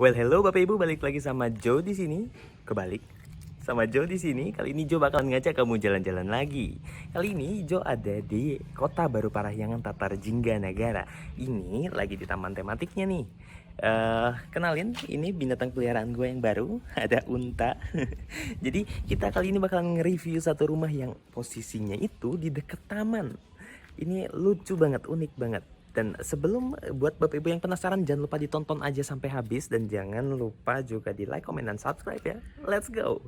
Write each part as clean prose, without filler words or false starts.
Well, hello Bapak Ibu, balik lagi sama Joe di sini. Kebalik. Sama Joe di sini. Kali ini Joe bakalan ngajak kamu jalan-jalan lagi. Kali ini Joe ada di Kota Baru Parahyangan Tatar Jingganagara. Ini lagi di taman tematiknya nih. Kenalin, ini binatang peliharaan gue yang baru, ada unta. Jadi kita kali ini bakalan nge-review satu rumah yang posisinya itu di dekat taman. Ini lucu banget, unik banget. Dan sebelum buat Bapak Ibu yang penasaran, jangan lupa ditonton aja sampai habis. Dan jangan lupa juga di like, comment, dan subscribe ya. Let's go!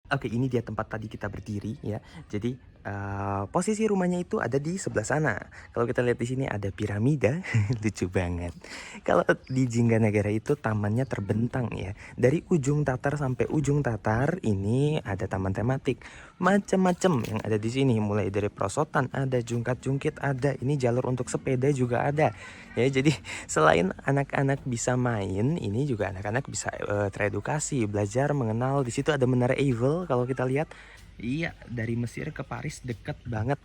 Oke, ini dia tempat tadi kita berdiri ya. Jadi posisi rumahnya itu ada di sebelah sana. Kalau kita lihat di sini ada piramida, lucu banget. Kalau di Jingganagara itu tamannya terbentang ya. Dari ujung Tatar sampai ujung Tatar ini ada taman tematik. Macam-macam yang ada di sini. Mulai dari perosotan ada, jungkat-jungkit ada. Ini jalur untuk sepeda juga ada. Ya, jadi selain anak-anak bisa main, ini juga anak-anak bisa teredukasi, belajar mengenal. Di situ ada Menara Eiffel kalau kita lihat. Iya, dari Mesir ke Paris deket banget.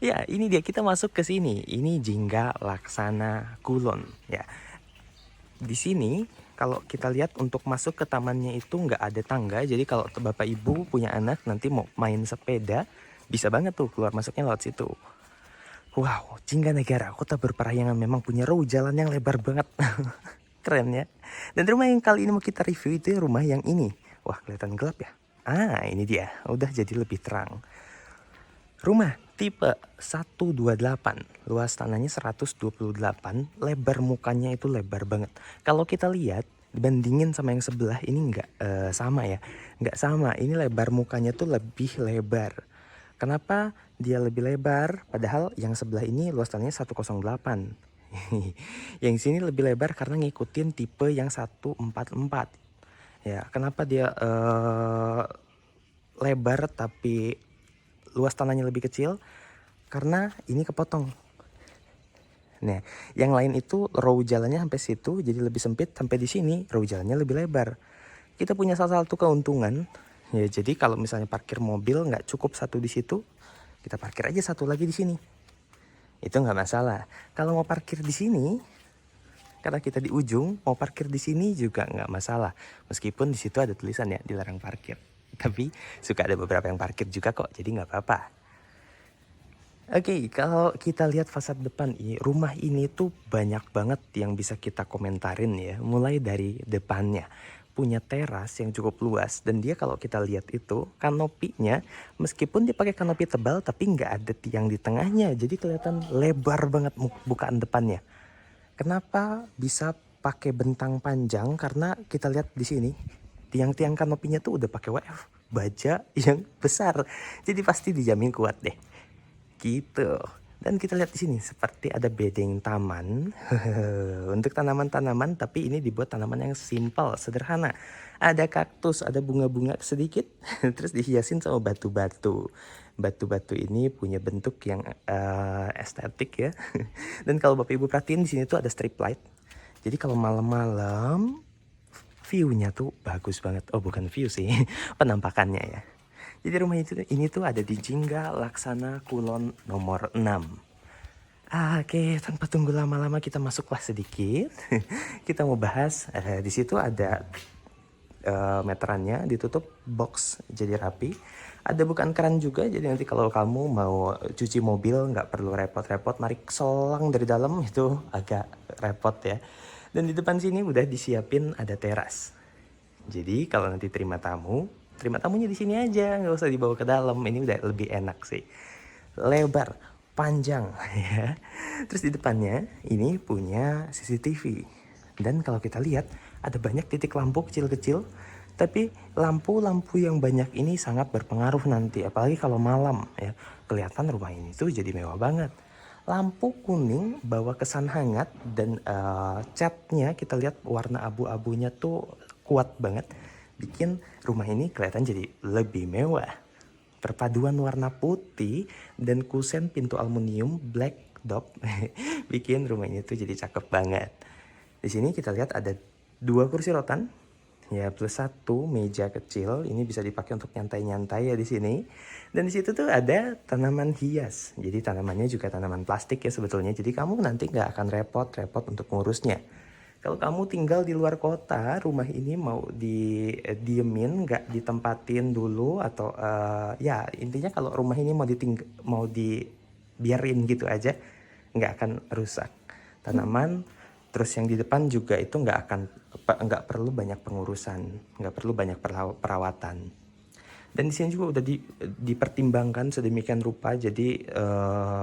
Ya, ini dia, kita masuk ke sini. Ini Jingga Laksana Kulon ya. Di sini kalau kita lihat untuk masuk ke tamannya itu nggak ada tangga. Jadi kalau Bapak Ibu punya anak nanti mau main sepeda, bisa banget tuh keluar masuknya lewat situ. Wow, Jingganagara, Kota Berparahyangan memang punya jalan yang lebar banget. Keren ya. Dan rumah yang kali ini mau kita review itu rumah yang ini. Wah, kelihatan gelap ya. Ah, ini dia. Udah jadi lebih terang. Rumah tipe 128. Luas tanahnya 128. Lebar mukanya itu lebar banget. Kalau kita lihat, dibandingin sama yang sebelah ini nggak sama ya. Nggak sama. Ini lebar mukanya tuh lebih lebar. Kenapa dia lebih lebar? Padahal yang sebelah ini luas tanahnya 108. Yang sini lebih lebar karena ngikutin tipe yang 144. Ya, kenapa dia lebar tapi luas tanahnya lebih kecil? Karena ini kepotong. Nah, yang lain itu row jalannya sampai situ jadi lebih sempit, sampai di sini row jalannya lebih lebar. Kita punya salah satu keuntungan. Ya, jadi kalau misalnya parkir mobil nggak cukup satu di situ, kita parkir aja satu lagi di sini. Itu nggak masalah. Kalau mau parkir di sini, karena kita di ujung, mau parkir di sini juga nggak masalah. Meskipun di situ ada tulisan ya, dilarang parkir. Tapi suka ada beberapa yang parkir juga kok, jadi nggak apa-apa. Oke, kalau kita lihat fasad depan ini, rumah ini tuh banyak banget yang bisa kita komentarin ya. Mulai dari depannya, punya teras yang cukup luas. Dan dia kalau kita lihat itu, kanopinya, meskipun dia pakai kanopi tebal, tapi nggak ada tiang di tengahnya. Jadi kelihatan lebar banget bukaan depannya. Kenapa bisa pakai bentang panjang? Karena kita lihat di sini tiang-tiang kanopinya tuh udah pakai WF baja yang besar. Jadi pasti dijamin kuat deh. Gitu. Dan kita lihat di sini seperti ada bedeng taman untuk tanaman-tanaman, tapi ini dibuat tanaman yang simpel, sederhana. Ada kaktus, ada bunga-bunga sedikit, terus dihiasin sama batu-batu. Batu-batu ini punya bentuk yang estetik ya. Dan kalau Bapak Ibu perhatiin di sini tuh ada strip light. Jadi kalau malam-malam view-nya tuh bagus banget. Oh, bukan view sih, penampakannya ya. Jadi rumah ini tuh ada di Jingga Laksana Kulon nomor 6. Oke, tanpa tunggu lama-lama kita masuklah sedikit. Kita mau bahas di situ ada meterannya, ditutup box jadi rapi. Ada bukaan keran juga, jadi nanti kalau kamu mau cuci mobil nggak perlu repot-repot narik selang dari dalam, itu agak repot ya. Dan di depan sini udah disiapin ada teras. Jadi kalau nanti terima tamunya di sini aja, nggak usah dibawa ke dalam. Ini udah lebih enak sih. Lebar, panjang ya. Terus di depannya ini punya CCTV. Dan kalau kita lihat ada banyak titik lampu kecil-kecil. Tapi lampu-lampu yang banyak ini sangat berpengaruh nanti, apalagi kalau malam ya. Kelihatan rumah ini tuh jadi mewah banget. Lampu kuning bawa kesan hangat dan catnya kita lihat warna abu-abunya tuh kuat banget. Bikin rumah ini kelihatan jadi lebih mewah. Perpaduan warna putih dan kusen pintu aluminium black dop bikin rumah ini tuh jadi cakep banget. Di sini kita lihat ada 2 kursi rotan ya, plus 1 meja kecil. Ini bisa dipakai untuk nyantai-nyantai ya di sini. Dan di situ tuh ada tanaman hias. Jadi tanamannya juga tanaman plastik ya sebetulnya. Jadi kamu nanti nggak akan repot-repot untuk ngurusnya. Kalau kamu tinggal di luar kota, rumah ini mau diemin, nggak ditempatin dulu atau ya intinya kalau rumah ini mau dibiarin gitu aja, nggak akan rusak. Tanaman, terus yang di depan juga itu nggak perlu banyak pengurusan, nggak perlu banyak perawatan. Dan di sini juga udah dipertimbangkan sedemikian rupa, jadi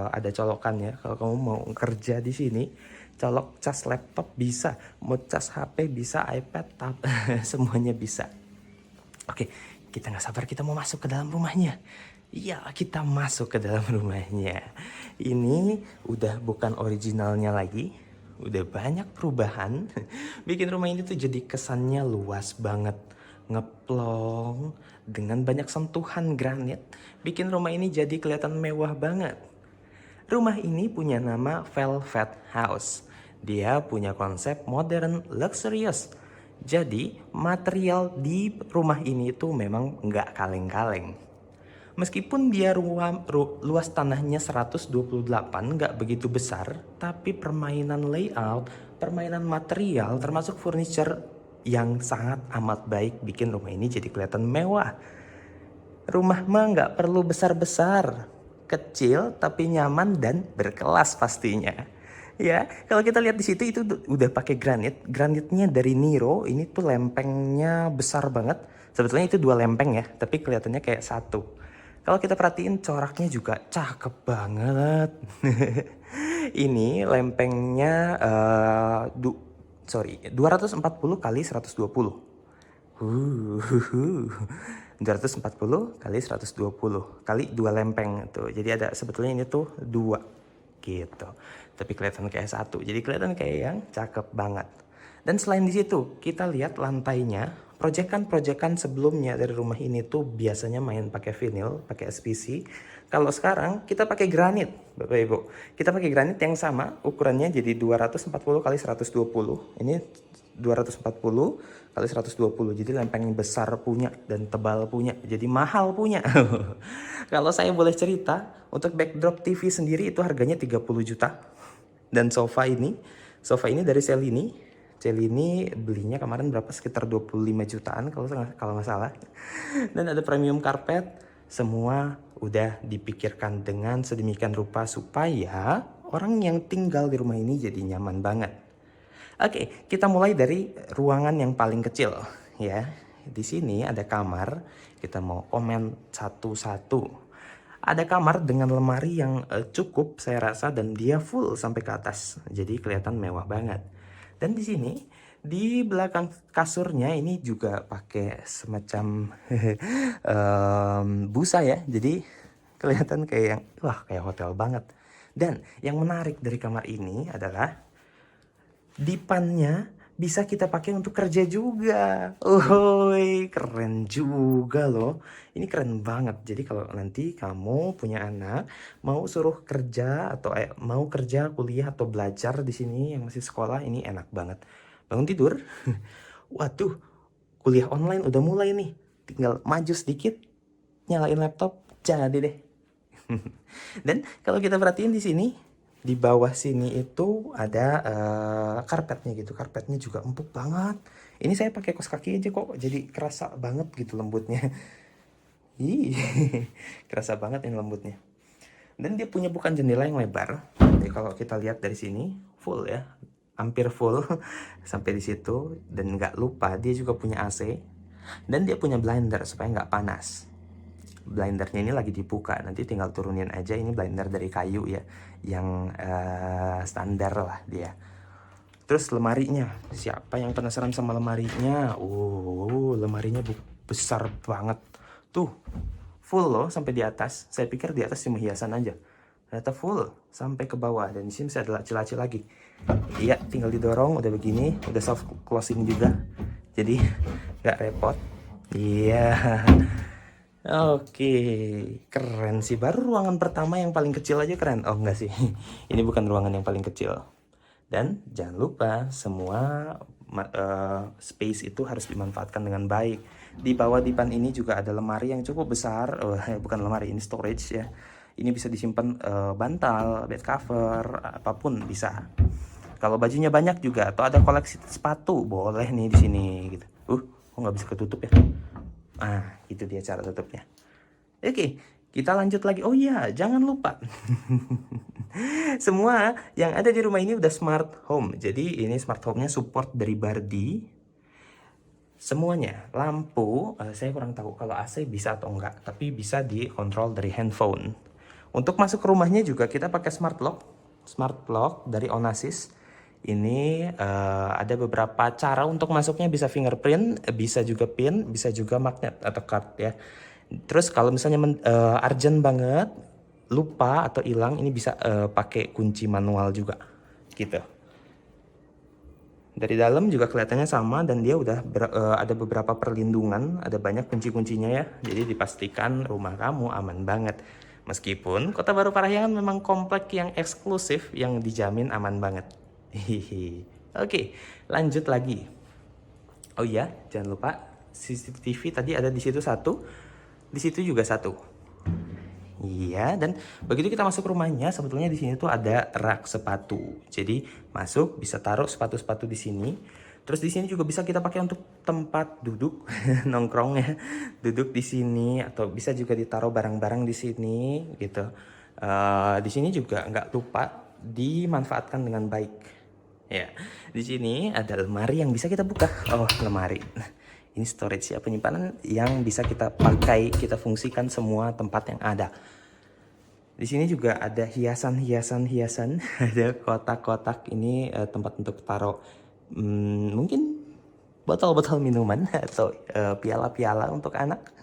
ada colokan ya. Kalau kamu mau kerja di sini, colok cas laptop bisa, mau cas HP bisa, iPad, tab, semuanya bisa. Oke, kita nggak sabar, kita mau masuk ke dalam rumahnya. Iya, kita masuk ke dalam rumahnya. Ini udah bukan originalnya lagi, udah banyak perubahan. Bikin rumah ini tuh jadi kesannya luas banget, ngeplong dengan banyak sentuhan granit. Bikin rumah ini jadi kelihatan mewah banget. Rumah ini punya nama Velvet House. Dia punya konsep modern luxurious. Jadi material di rumah ini tuh memang nggak kaleng-kaleng. Meskipun dia luas tanahnya 128, nggak begitu besar, tapi permainan layout, permainan material, termasuk furniture yang sangat amat baik bikin rumah ini jadi kelihatan mewah. Rumah mah nggak perlu besar-besar, kecil tapi nyaman dan berkelas pastinya. Ya, kalau kita lihat di situ itu udah pakai granit. Granitnya dari Niro, ini tuh lempengnya besar banget. Sebetulnya itu 2 lempeng ya, tapi kelihatannya kayak 1. Kalau kita perhatiin coraknya juga cakep banget. Ini lempengnya 240 kali 120. 240 kali 120 kali 2 lempeng tuh. Jadi ada sebetulnya ini tuh 2 gitu. Tapi kelihatan kayak 1. Jadi kelihatan kayak yang cakep banget. Dan selain di situ, kita lihat lantainya. Proyekan-proyekan sebelumnya dari rumah ini tuh biasanya main pakai vinil, pakai SPC. Kalau sekarang kita pakai granit, Bapak Ibu. Kita pakai granit yang sama, ukurannya jadi 240 kali 120. Ini 240 kali 120. Jadi lempeng besar punya dan tebal punya. Jadi mahal punya. Kalau saya boleh cerita, untuk backdrop TV sendiri itu harganya 30 juta. Dan sofa ini dari Cellini belinya kemarin berapa, sekitar 25 jutaan kalau nggak salah. Dan ada premium carpet, semua udah dipikirkan dengan sedemikian rupa supaya orang yang tinggal di rumah ini jadi nyaman banget. Oke, kita mulai dari ruangan yang paling kecil ya. Di sini ada kamar, kita mau komen satu-satu. Ada kamar dengan lemari yang cukup saya rasa dan dia full sampai ke atas. Jadi kelihatan mewah banget. Dan di sini di belakang kasurnya ini juga pakai semacam busa ya. Jadi kelihatan kayak yang kayak hotel banget. Dan yang menarik dari kamar ini adalah dipannya bisa kita pakai untuk kerja juga. Keren juga loh. Ini keren banget. Jadi kalau nanti kamu punya anak, mau suruh kerja atau mau kerja, kuliah atau belajar di sini yang masih sekolah, ini enak banget. Bangun tidur, waduh, kuliah online udah mulai nih. Tinggal maju sedikit, nyalain laptop, jadi deh. Dan kalau kita perhatiin di sini, di bawah sini itu ada karpetnya gitu. Karpetnya juga empuk banget. Ini saya pakai kaos kaki aja kok, jadi kerasa banget gitu lembutnya. Kerasa banget ini lembutnya. Dan dia punya bukan jendela yang lebar. Jadi kalau kita lihat dari sini full ya, hampir full sampai di situ. Dan nggak lupa dia juga punya AC. Dan dia punya blender supaya nggak panas. Blendernya ini lagi dibuka, nanti tinggal turunin aja. Ini blender dari kayu ya, yang standar lah dia. Terus lemarinya, siapa yang penasaran sama lemarinya? Lemarinya besar banget tuh, full loh sampai di atas. Saya pikir di atas cuma hiasan aja, ternyata full sampai ke bawah. Dan di sini bisa ada laci-laci lagi. Iya, tinggal didorong udah begini, udah soft closing juga, jadi nggak repot. Iya. Oke, keren sih. Baru ruangan pertama yang paling kecil aja keren. Oh enggak sih, ini bukan ruangan yang paling kecil. Dan jangan lupa semua space itu harus dimanfaatkan dengan baik. Di bawah dipan ini juga ada lemari yang cukup besar. Bukan lemari, ini storage ya. Ini bisa disimpan bantal, bed cover, apapun bisa. Kalau bajunya banyak juga atau ada koleksi sepatu boleh nih di sini gitu. Kok nggak bisa ketutup ya? Itu dia cara tutupnya. Oke, kita lanjut lagi. Oh iya, jangan lupa. Semua yang ada di rumah ini udah smart home. Jadi ini smart home-nya support dari Bardi. Semuanya, lampu, saya kurang tahu kalau AC bisa atau enggak, tapi bisa dikontrol dari handphone. Untuk masuk ke rumahnya juga kita pakai smart lock dari Onasis. Ini ada beberapa cara untuk masuknya, bisa fingerprint, bisa juga pin, bisa juga magnet atau card ya. Terus kalau misalnya urgent banget, lupa atau hilang, ini bisa pakai kunci manual juga gitu. Dari dalam juga kelihatannya sama dan dia udah ada beberapa perlindungan, ada banyak kunci-kuncinya ya. Jadi dipastikan rumah kamu aman banget. Meskipun Kota Baru Parahyangan memang komplek yang eksklusif yang dijamin aman banget. Hihihi. Oke, lanjut lagi. Oh iya, jangan lupa CCTV tadi ada di situ satu, di situ juga satu. Iya, dan begitu kita masuk rumahnya, sebetulnya di sini tuh ada rak sepatu. Jadi masuk bisa taruh sepatu-sepatu di sini. Terus di sini juga bisa kita pakai untuk tempat duduk, nongkrong ya, duduk di sini atau bisa juga ditaruh barang-barang di sini gitu. Di sini juga nggak lupa dimanfaatkan dengan baik. Ya, di sini ada lemari yang bisa kita buka. Oh, lemari. Ini storage ya, penyimpanan yang bisa kita pakai, kita fungsikan semua tempat yang ada. Di sini juga ada hiasan, ada kotak-kotak. Ini tempat untuk taruh mungkin botol-botol minuman atau piala-piala untuk anak.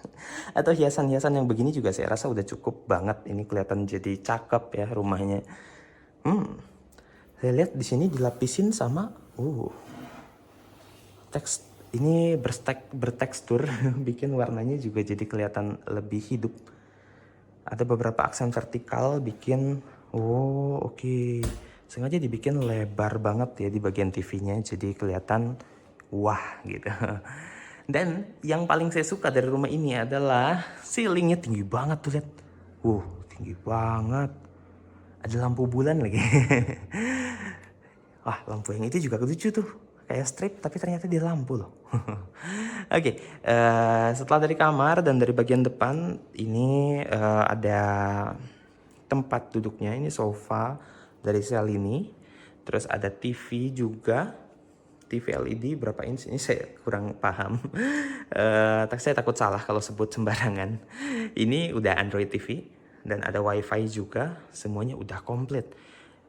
Atau hiasan-hiasan yang begini juga saya rasa udah cukup banget. Ini kelihatan jadi cakep ya rumahnya. Saya lihat di sini dilapisin sama teks, ini bertekstur, bikin warnanya juga jadi kelihatan lebih hidup. Ada beberapa aksen vertikal bikin, oke. Sengaja dibikin lebar banget ya di bagian TV-nya, jadi kelihatan wah gitu. Dan yang paling saya suka dari rumah ini adalah ceilingnya tinggi banget tuh, lihat. Tinggi banget. Ada lampu bulan lagi. Wah, lampu yang itu juga lucu tuh. Kayak strip tapi ternyata dia lampu loh. Oke, setelah dari kamar dan dari bagian depan ini ada tempat duduknya. Ini sofa dari sel ini. Terus ada TV juga. TV LED berapa inch ini saya kurang paham. Saya takut salah kalau sebut sembarangan. Ini udah Android TV dan ada WiFi juga. Semuanya udah komplit.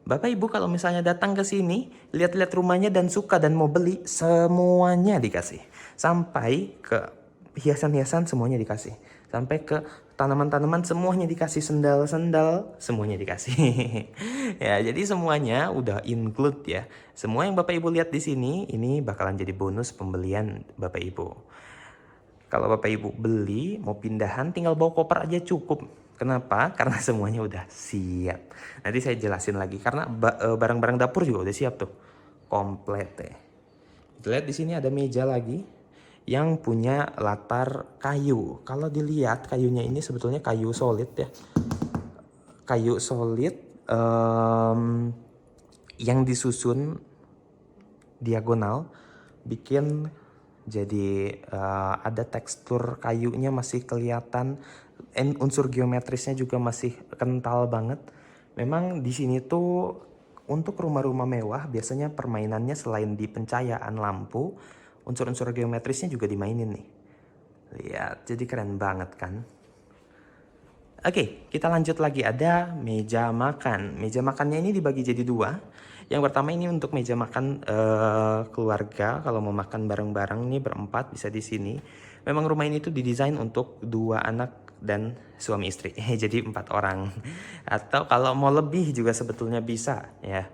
Bapak Ibu kalau misalnya datang ke sini, lihat-lihat rumahnya dan suka dan mau beli, semuanya dikasih. Sampai ke hiasan-hiasan semuanya dikasih. Sampai ke tanaman-tanaman semuanya dikasih, sendal-sendal semuanya dikasih. Ya, jadi semuanya udah include ya. Semua yang Bapak Ibu lihat di sini ini bakalan jadi bonus pembelian Bapak Ibu. Kalau Bapak Ibu beli mau pindahan tinggal bawa koper aja cukup. Kenapa? Karena semuanya udah siap. Nanti saya jelasin lagi karena barang-barang dapur juga udah siap tuh. Komplit ya. Lihat di sini ada meja lagi yang punya latar kayu. Kalau dilihat kayunya ini sebetulnya kayu solid ya. Kayu solid yang disusun diagonal bikin jadi ada tekstur kayunya masih kelihatan, unsur geometrisnya juga masih kental banget. Memang di sini tuh untuk rumah-rumah mewah biasanya permainannya selain di pencahayaan lampu, unsur-unsur geometrisnya juga dimainin nih. Lihat, jadi keren banget kan? Oke, kita lanjut lagi. Ada meja makan. Meja makannya ini dibagi jadi dua. Yang pertama ini untuk meja makan keluarga. Kalau mau makan bareng-bareng nih berempat bisa di sini. Memang rumah ini tuh didesain untuk 2 anak dan suami istri. Jadi 4 orang. Atau kalau mau lebih juga sebetulnya bisa ya.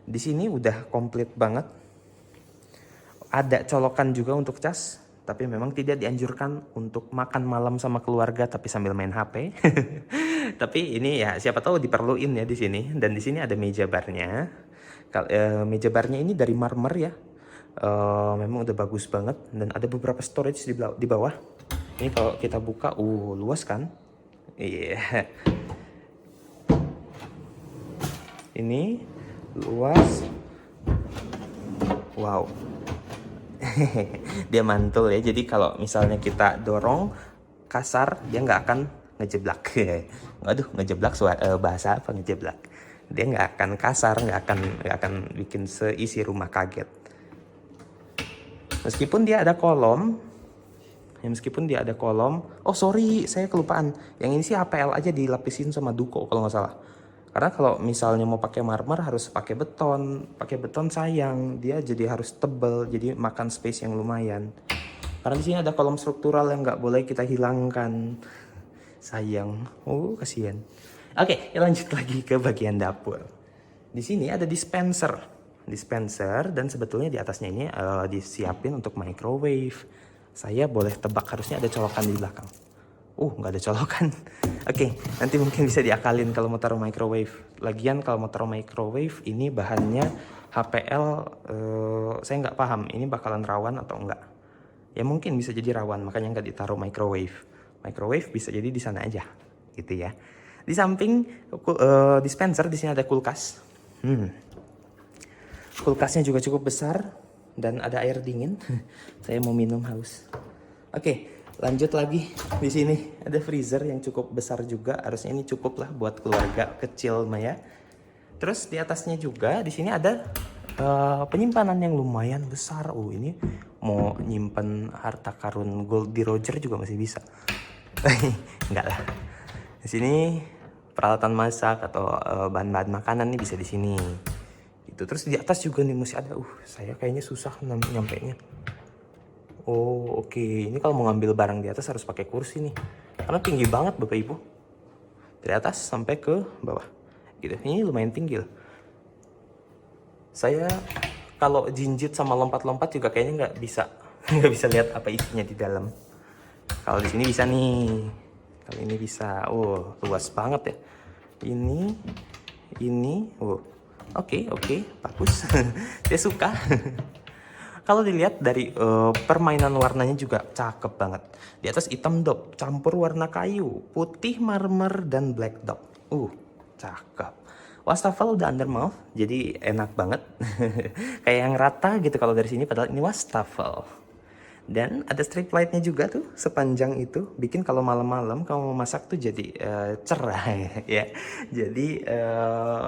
Di sini udah komplit banget. Ada colokan juga untuk cas. tapi memang tidak dianjurkan untuk makan malam sama keluarga tapi sambil main HP. Tapi ini ya siapa tahu diperluin ya di sini. Dan di sini ada meja barnya. Meja barnya ini dari marmer ya. Memang udah bagus banget dan ada beberapa storage di bawah. Ini kalau kita buka, luas kan? Iya. Ini luas. Wow. Dia mantul ya. Jadi kalau misalnya kita dorong kasar, dia nggak akan ngejeblak. Aduh, ngejeblak bahasa apa ngejeblak? Dia nggak akan kasar, nggak akan bikin seisi rumah kaget. Meskipun dia ada kolom. Oh sorry, saya kelupaan. Yang ini sih HPL aja dilapisin sama duko kalau nggak salah. Karena kalau misalnya mau pakai marmer harus pakai beton. Pakai beton sayang, dia jadi harus tebel, jadi makan space yang lumayan. Karena di sini ada kolom struktural yang nggak boleh kita hilangkan. Sayang, kasihan. Oke, lanjut lagi ke bagian dapur. Di sini ada dispenser dan sebetulnya di atasnya ini disiapin untuk microwave. Saya boleh tebak harusnya ada colokan di belakang. Nggak ada colokan. Oke, nanti mungkin bisa diakalin kalau mau taruh microwave. Lagian kalau mau taruh microwave ini bahannya HPL, saya nggak paham ini bakalan rawan atau enggak. Ya mungkin bisa jadi rawan, makanya nggak ditaruh microwave. Microwave bisa jadi di sana aja, gitu ya. Di samping dispenser di sini ada kulkas. Kulkasnya juga cukup besar dan ada air dingin. Saya mau minum, haus. Oke, lanjut lagi. Di sini ada freezer yang cukup besar juga. Harusnya ini cukup lah buat keluarga kecil Maya. Terus di atasnya juga di sini ada penyimpanan yang lumayan besar. Ini mau nyimpen harta karun Goldie Roger juga masih bisa. Enggak lah. Di sini peralatan masak atau bahan-bahan makanan nih bisa di sini. Gitu. Terus di atas juga nih masih ada. Saya kayaknya susah nyampenya. Oke. Ini kalau mau ngambil barang di atas harus pakai kursi nih. Karena tinggi banget Bapak Ibu. Dari atas sampai ke bawah. Gitu. Ini lumayan tinggi loh. Saya kalau jinjit sama lompat-lompat juga kayaknya nggak bisa lihat apa isinya di dalam. Kalau di sini bisa nih. Kalau ini bisa. Luas banget ya. Ini. Oke, bagus. Saya suka. Kalau dilihat dari permainan warnanya juga cakep banget. Di atas hitam dop, campur warna kayu, putih marmer dan black dop. Cakep. Wastafel udah undermount, jadi enak banget. Kayak yang rata gitu kalau dari sini, padahal ini wastafel. Dan ada strip lightnya juga tuh sepanjang itu, bikin kalau malam-malam kamu mau masak tuh jadi cerah ya. Jadi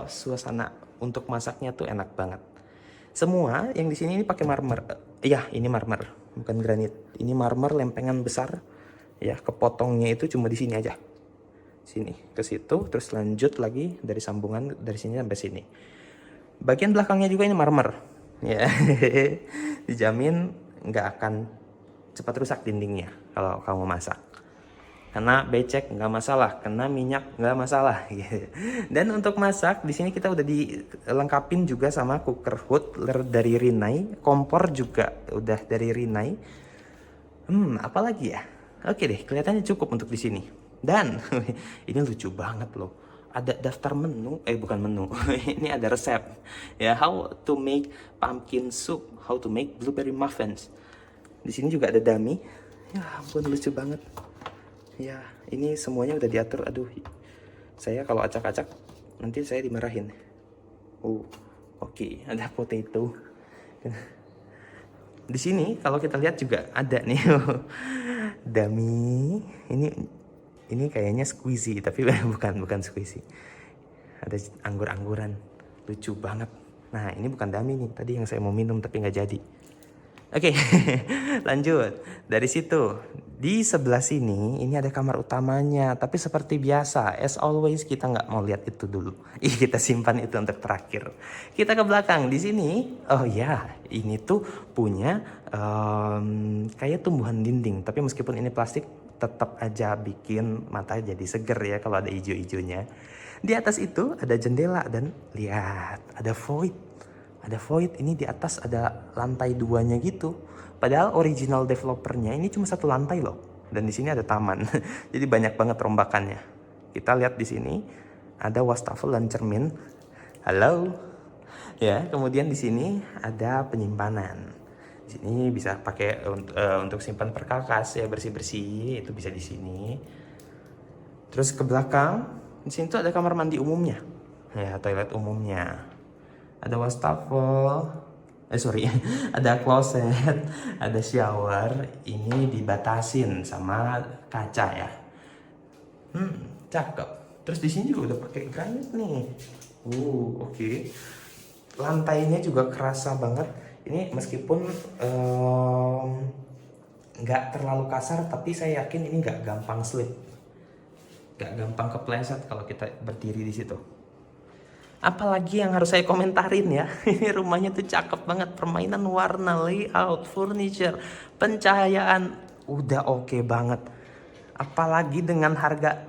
suasana untuk masaknya tuh enak banget. Semua yang di sini ini pakai marmer. Ini marmer, bukan granit. Ini marmer lempengan besar. Ya, kepotongnya itu cuma di sini aja. Sini ke situ, terus lanjut lagi dari sambungan dari sini sampai sini. Bagian belakangnya juga ini marmer. Ya, dijamin nggak akan cepat rusak dindingnya kalau kamu masak. Kena becek nggak masalah, kena minyak nggak masalah. Dan untuk masak di sini kita udah dilengkapin juga sama cooker hood dari Rinnai, kompor juga udah dari Rinnai. Apalagi ya? Oke deh, kelihatannya cukup untuk di sini. Dan ini lucu banget loh. Ada daftar menu, bukan menu. Ini ada resep. Ya, how to make pumpkin soup, how to make blueberry muffins. Di sini juga ada dummy. Ya ampun, lucu banget. Ya, ini semuanya udah diatur. Aduh, saya kalau acak-acak nanti saya dimarahin. Oke, ada potato. Di sini kalau kita lihat juga ada nih dummy. Ini kayaknya squeezy, tapi bukan squeezy. Ada anggur-angguran, lucu banget. Nah, ini bukan dummy nih. Tadi yang saya mau minum tapi nggak jadi. Oke, lanjut. Dari situ, di sebelah sini, ini ada kamar utamanya. Tapi seperti biasa, as always kita nggak mau lihat itu dulu. Kita simpan itu untuk terakhir. Kita ke belakang. Di sini, ini tuh punya kayak tumbuhan dinding. Tapi meskipun ini plastik, tetap aja bikin mata jadi seger ya kalau ada hijau-hijaunya. Di atas itu ada jendela dan lihat, ada void. Ada void, ini di atas ada lantai 2-nya gitu. Padahal original developernya ini cuma satu lantai loh. Dan di sini ada taman. Jadi banyak banget rombakannya. Kita lihat di sini ada wastafel dan cermin. Halo. Ya, kemudian di sini ada penyimpanan. Di sini bisa pakai untuk simpan perkakas ya, bersih-bersih, itu bisa di sini. Terus ke belakang, di sini tuh ada kamar mandi umumnya. Ya, toilet umumnya. Ada wastafel. Ada kloset, ada shower. Ini dibatasin sama kaca ya. Cakep. Terus di sini juga udah pakai granit nih. Oke. Lantainya juga kerasa banget. Ini meskipun nggak terlalu kasar, tapi saya yakin ini nggak gampang slip, nggak gampang kepleset kalau kita berdiri di situ. Apalagi yang harus saya komentarin ya, ini rumahnya tuh cakep banget, permainan warna, layout, furniture, pencahayaan, udah oke banget. Apalagi dengan harga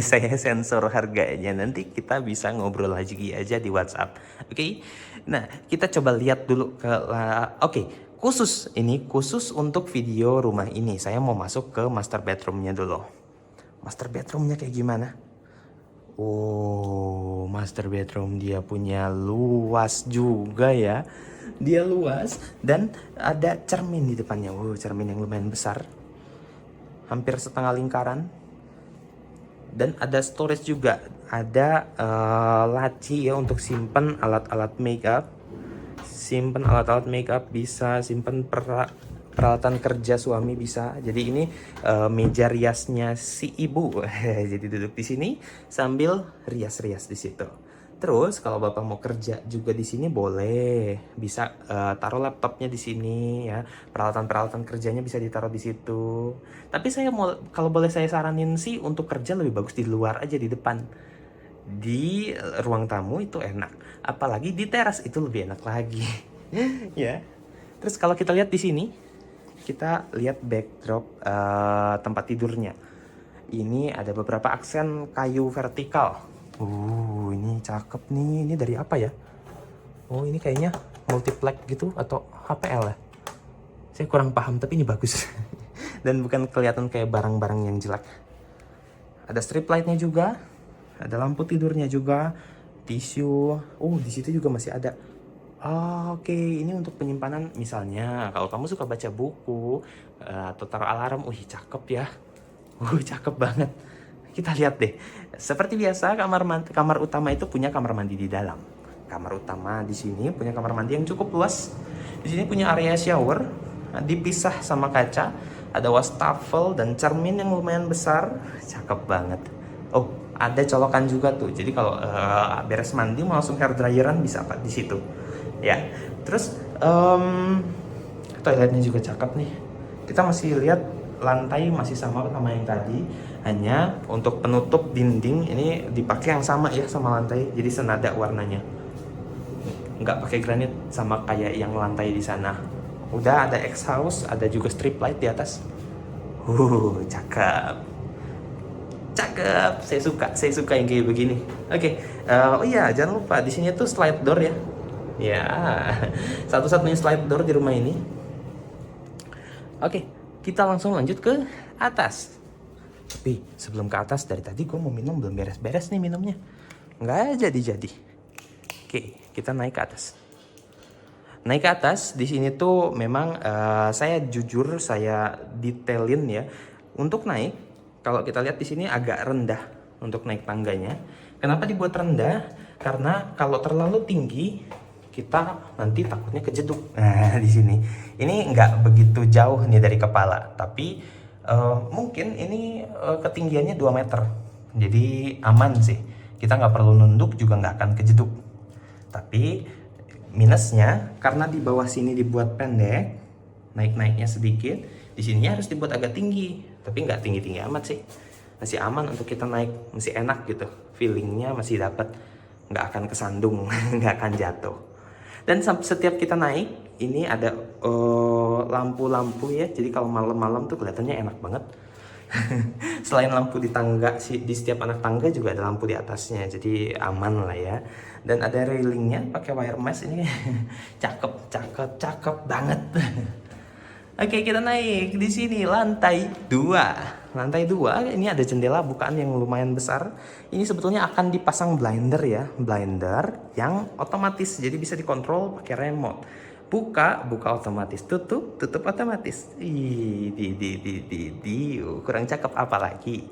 saya sensor harganya, nanti kita bisa ngobrol lagi aja di WhatsApp. Oke. Nah, kita coba lihat dulu khusus untuk video rumah ini. Saya mau masuk ke master bedroomnya dulu. Master bedroomnya kayak gimana? Master bedroom dia punya luas juga ya. Dia luas dan ada cermin di depannya. Cermin yang lumayan besar. Hampir setengah lingkaran. Dan ada storage juga. Ada laci ya untuk simpan alat-alat makeup. Simpan alat-alat makeup bisa, simpan peralatan kerja suami bisa. Jadi ini meja riasnya si ibu. Jadi duduk di sini sambil rias-rias di situ. Terus kalau Bapak mau kerja juga di sini boleh, bisa taruh laptopnya di sini ya. Peralatan-peralatan kerjanya bisa ditaruh di situ. Tapi kalau boleh saya saranin sih untuk kerja lebih bagus di luar aja, di depan. Di ruang tamu itu enak, apalagi di teras itu lebih enak lagi. Ya. Terus kalau kita lihat di sini, kita lihat backdrop tempat tidurnya. Ini ada beberapa aksen kayu vertikal. Ini cakep nih. Ini dari apa ya? Ini kayaknya multiplex gitu atau HPL ya? Saya kurang paham, tapi ini bagus. Dan bukan kelihatan kayak barang-barang yang jelek. Ada strip lightnya juga. Ada lampu tidurnya juga. Tisu. Di situ juga masih ada. Oke, ini untuk penyimpanan misalnya kalau kamu suka baca buku atau taruh alarm. Cakep ya. Cakep banget. Kita lihat deh. Seperti biasa, kamar utama itu punya kamar mandi di dalam. Kamar utama di sini punya kamar mandi yang cukup luas. Di sini punya area shower, dipisah sama kaca. Ada wastafel dan cermin yang lumayan besar. Cakep banget. Ada colokan juga tuh. Jadi kalau beres mandi mau langsung hair dryeran bisa Pak di situ. Ya. Terus toiletnya juga cakep nih. Kita masih lihat lantai masih sama yang tadi, hanya untuk penutup dinding ini dipakai yang sama ya sama lantai, jadi senada warnanya, nggak pakai granit sama kayak yang lantai di sana. Udah ada exhaust, ada juga strip light di atas. Cakep, saya suka yang kayak begini. Oke. Jangan lupa di sini tuh slide door ya. Satu-satunya slide door di rumah ini. Oke. Kita langsung lanjut ke atas. Tapi sebelum ke atas, dari tadi gue mau minum belum beres-beres nih minumnya. Nggak jadi. Oke, kita naik ke atas. Naik ke atas, di sini tuh memang saya detailin ya. Untuk naik, kalau kita lihat di sini agak rendah untuk naik tangganya. Kenapa dibuat rendah? Karena kalau terlalu tinggi, kita nanti takutnya kejeduk. Nah, di sini ini nggak begitu jauh nih dari kepala, tapi mungkin ini ketinggiannya 2 meter, jadi aman sih. Kita nggak perlu nunduk juga nggak akan kejeduk. Tapi minusnya karena di bawah sini dibuat pendek, naiknya sedikit, di sininya harus dibuat agak tinggi, tapi nggak tinggi amat sih. Masih aman untuk kita naik, masih enak gitu, feelingnya masih dapat, nggak akan kesandung, nggak akan jatuh. Dan setiap kita naik, ini ada lampu-lampu ya. Jadi kalau malam-malam tuh kelihatannya enak banget. Selain lampu di tangga, di setiap anak tangga juga ada lampu di atasnya, jadi aman lah ya. Dan ada railingnya pakai wire mesh ini. Cakep, cakep, cakep banget. Oke, kita naik di sini lantai 2. Lantai 2 ini ada jendela bukaan yang lumayan besar. Ini sebetulnya akan dipasang blinder ya, blinder yang otomatis, jadi bisa dikontrol pakai remote. Buka, buka otomatis, tutup, tutup otomatis. Kurang cakep apa lagi?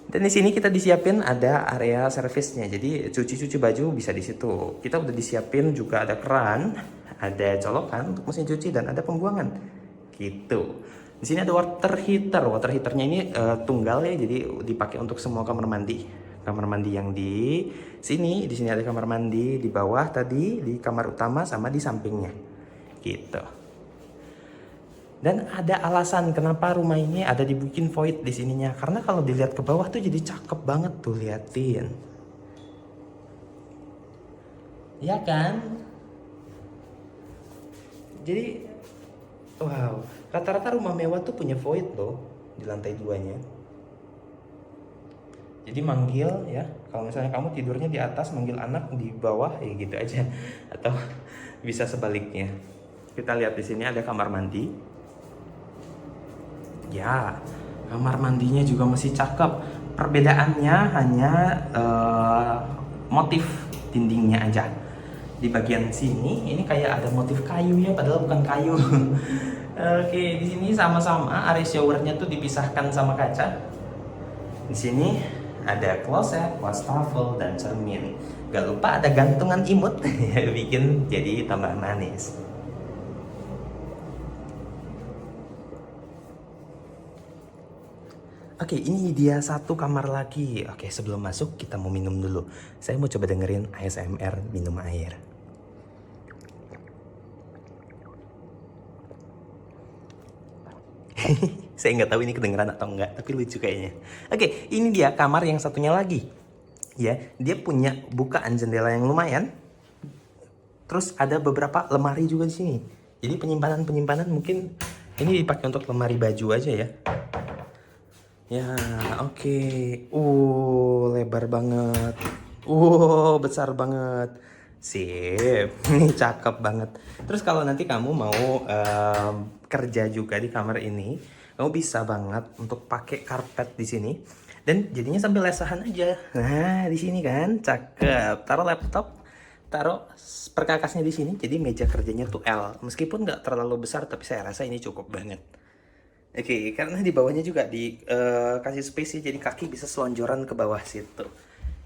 Dan di sini kita disiapin ada area servisnya. Jadi cuci-cuci baju bisa di situ. Kita udah disiapin juga ada keran, ada colokan untuk mesin cuci dan ada pembuangan. Gitu. Di sini ada water heater. Water heaternya ini tunggal ya, jadi dipakai untuk semua kamar mandi. Kamar mandi yang di sini ada kamar mandi di bawah tadi, di kamar utama sama di sampingnya. Gitu. Dan ada alasan kenapa rumah ini ada dibikin void di sininya. Karena kalau dilihat ke bawah tuh jadi cakep banget tuh, liatin. Ya kan? Jadi wow, rata-rata rumah mewah tuh punya void loh di lantai 2-nya. Jadi manggil ya, kalau misalnya kamu tidurnya di atas, manggil anak di bawah ya gitu aja. Atau bisa sebaliknya. Kita lihat di sini ada kamar mandi. Ya, kamar mandinya juga masih cakep. Perbedaannya hanya motif dindingnya aja. Di bagian sini ini kayak ada motif kayu ya, padahal bukan kayu. Oke, di sini sama-sama area showernya tuh dipisahkan sama kaca. Di sini ada kloset, wastafel dan cermin. Gak lupa ada gantungan imut, bikin jadi tambah manis. Oke, ini dia satu kamar lagi. Oke, sebelum masuk kita mau minum dulu. Saya mau coba dengerin ASMR minum air. Saya nggak tahu ini kedengeran atau enggak, tapi lucu kayaknya. Oke, ini dia kamar yang satunya lagi. Ya, dia punya bukaan jendela yang lumayan. Terus ada beberapa lemari juga di sini. Jadi penyimpanan mungkin ini dipakai untuk lemari baju aja ya. Ya, oke. Lebar banget. Besar banget. Sip. Ini cakep banget. Terus kalau nanti kamu mau kerja juga di kamar ini, kamu bisa banget untuk pakai karpet di sini. Dan jadinya sambil lesahan aja. Nah, di sini kan cakep. Taruh laptop, taruh perkakasnya di sini. Jadi meja kerjanya tuh L. Meskipun nggak terlalu besar, tapi saya rasa ini cukup banget. Oke, karena di bawahnya juga dikasih space ya, jadi kaki bisa selonjoran ke bawah situ.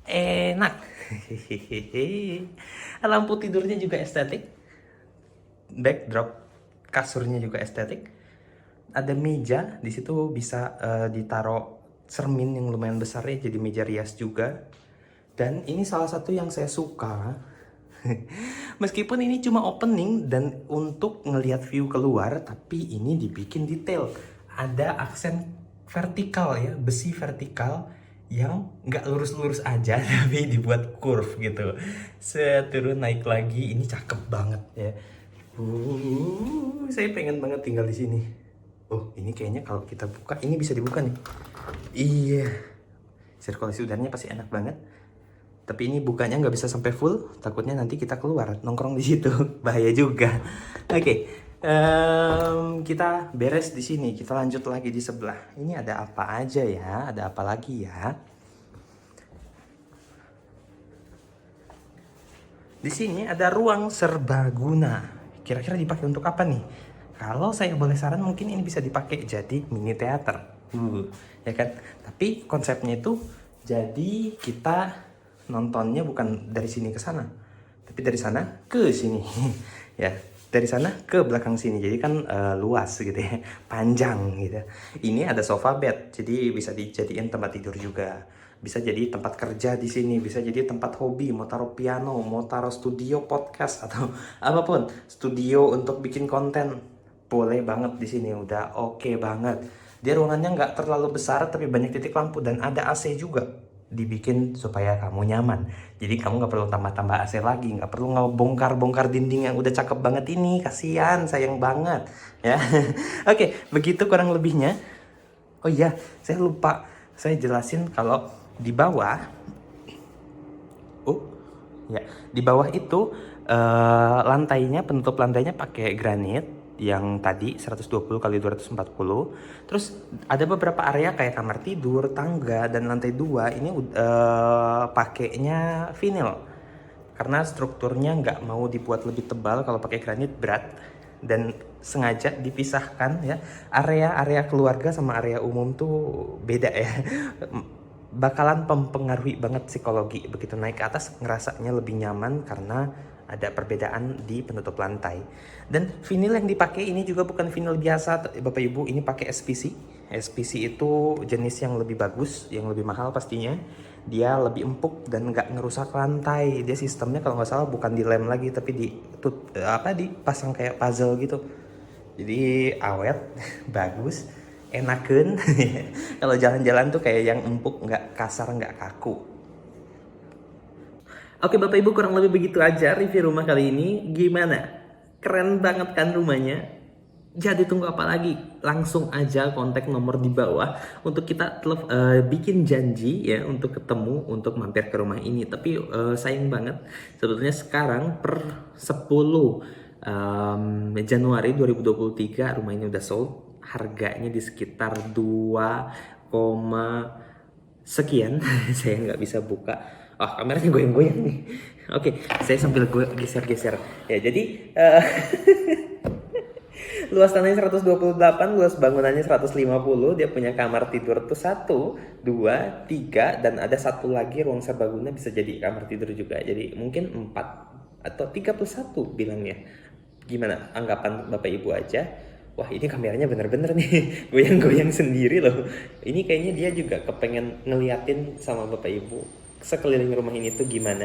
Enak. Lampu tidurnya juga estetik. Backdrop kasurnya juga estetik. Ada meja di situ bisa ditaruh cermin yang lumayan besar ya, jadi meja rias juga. Dan ini salah satu yang saya suka. Meskipun ini cuma opening dan untuk ngelihat view keluar, tapi ini dibikin detail. Ada aksen vertikal ya, besi vertikal yang nggak lurus-lurus aja tapi dibuat curve gitu. Seturun naik lagi, ini cakep banget ya. Saya pengen banget tinggal di sini. Oh, ini kayaknya kalau kita buka, ini bisa dibuka nih. Iya, sirkulasi udaranya pasti enak banget. Tapi ini bukanya nggak bisa sampai full, takutnya nanti kita keluar nongkrong di situ, bahaya juga. Oke. Kita beres di sini, kita lanjut lagi di sebelah. Ini ada apa aja ya? Ada apa lagi ya? Di sini ada ruang serbaguna. Kira-kira dipakai untuk apa nih? Kalau saya boleh saran, mungkin ini bisa dipakai jadi mini teater. Ya kan? Tapi konsepnya itu jadi kita nontonnya bukan dari sini ke sana, tapi dari sana ke sini. Ya. Dari sana ke belakang sini, jadi kan luas gitu ya, panjang gitu. Ini ada sofa bed, jadi bisa dijadiin tempat tidur juga. Bisa jadi tempat kerja di sini, bisa jadi tempat hobi, mau taruh piano, mau taruh studio podcast atau apapun, studio untuk bikin konten, boleh banget di sini. Udah oke banget. Dia ruangannya nggak terlalu besar, tapi banyak titik lampu dan ada AC juga. Dibikin supaya kamu nyaman. Jadi kamu nggak perlu tambah-tambah AC lagi, nggak perlu ngebongkar-bongkar dinding yang udah cakep banget ini, kasihan, sayang banget ya. Oke, begitu kurang lebihnya. Oh iya, saya lupa. Saya jelasin kalau di bawah, ya, di bawah itu lantainya, penutup lantainya pakai granit yang tadi 120 kali 240. Terus ada beberapa area kayak kamar tidur, tangga, dan lantai 2 ini pakainya vinil. Karena strukturnya nggak mau dibuat lebih tebal, kalau pakai granit berat, dan sengaja dipisahkan ya, area keluarga sama area umum tuh beda ya. Bakalan mempengaruhi banget psikologi, begitu naik ke atas ngerasanya lebih nyaman karena ada perbedaan di penutup lantai. Dan vinil yang dipakai ini juga bukan vinil biasa Bapak Ibu, ini pakai SPC. SPC itu jenis yang lebih bagus, yang lebih mahal pastinya. Dia lebih empuk dan nggak ngerusak lantai. Dia sistemnya kalau nggak salah bukan dilem lagi, tapi dipasang kayak puzzle gitu. Jadi awet, bagus, enakeun. Kalau jalan-jalan tuh kayak yang empuk, nggak kasar, nggak kaku. Oke Bapak Ibu, kurang lebih begitu aja review rumah kali ini. Gimana? Keren banget kan rumahnya? Jadi tunggu apa lagi? Langsung aja kontak nomor di bawah untuk kita bikin janji ya untuk ketemu, untuk mampir ke rumah ini. Tapi sayang banget sebetulnya sekarang per 10 Januari 2023 rumah ini udah sold. Harganya di sekitar 2, sekian. Saya nggak bisa buka. Kameranya goyang-goyang nih. Oke, saya sambil geser-geser. Ya, jadi luas tanahnya 128, luas bangunannya 150. Dia punya kamar tidur tuh 1, 2, 3, dan ada satu lagi ruang serbaguna bisa jadi kamar tidur juga. Jadi mungkin 4 atau 31 bilangnya. Gimana anggapan Bapak Ibu aja? Wah, ini kameranya bener-bener nih goyang-goyang sendiri loh. Ini kayaknya dia juga kepengen ngeliatin sama Bapak Ibu sekeliling rumah ini tuh gimana.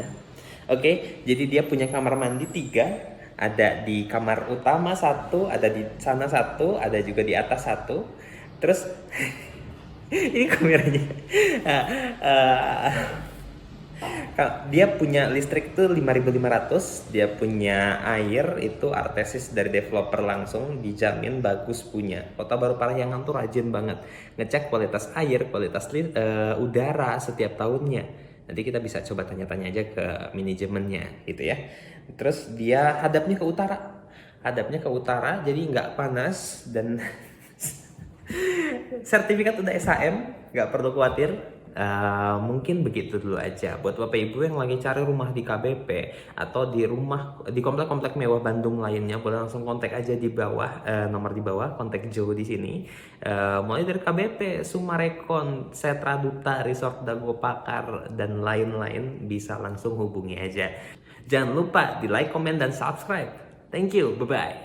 Oke, jadi dia punya kamar mandi 3. Ada di kamar utama 1, ada di sana 1, ada juga di atas 1. Terus ini kameranya. Dia punya listrik tuh 5.500, dia punya air itu artesis dari developer langsung, dijamin bagus punya. Kota Baru Parahyangan tuh rajin banget ngecek kualitas air, kualitas udara setiap tahunnya. Nanti kita bisa coba tanya-tanya aja ke manajemennya gitu ya. Terus dia hadapnya ke utara, jadi nggak panas, dan sertifikat udah SHM, nggak perlu khawatir. Mungkin begitu dulu aja buat Bapak Ibu yang lagi cari rumah di KBP atau di komplek-komplek mewah Bandung lainnya, boleh langsung kontak aja di bawah, nomor di bawah, kontak Joe di sini. Mulai dari KBP, Sumarekon, Setra Duta, Resort Dago Pakar, dan lain-lain, bisa langsung hubungi aja. Jangan lupa di like, komen, dan subscribe. Thank you, bye-bye.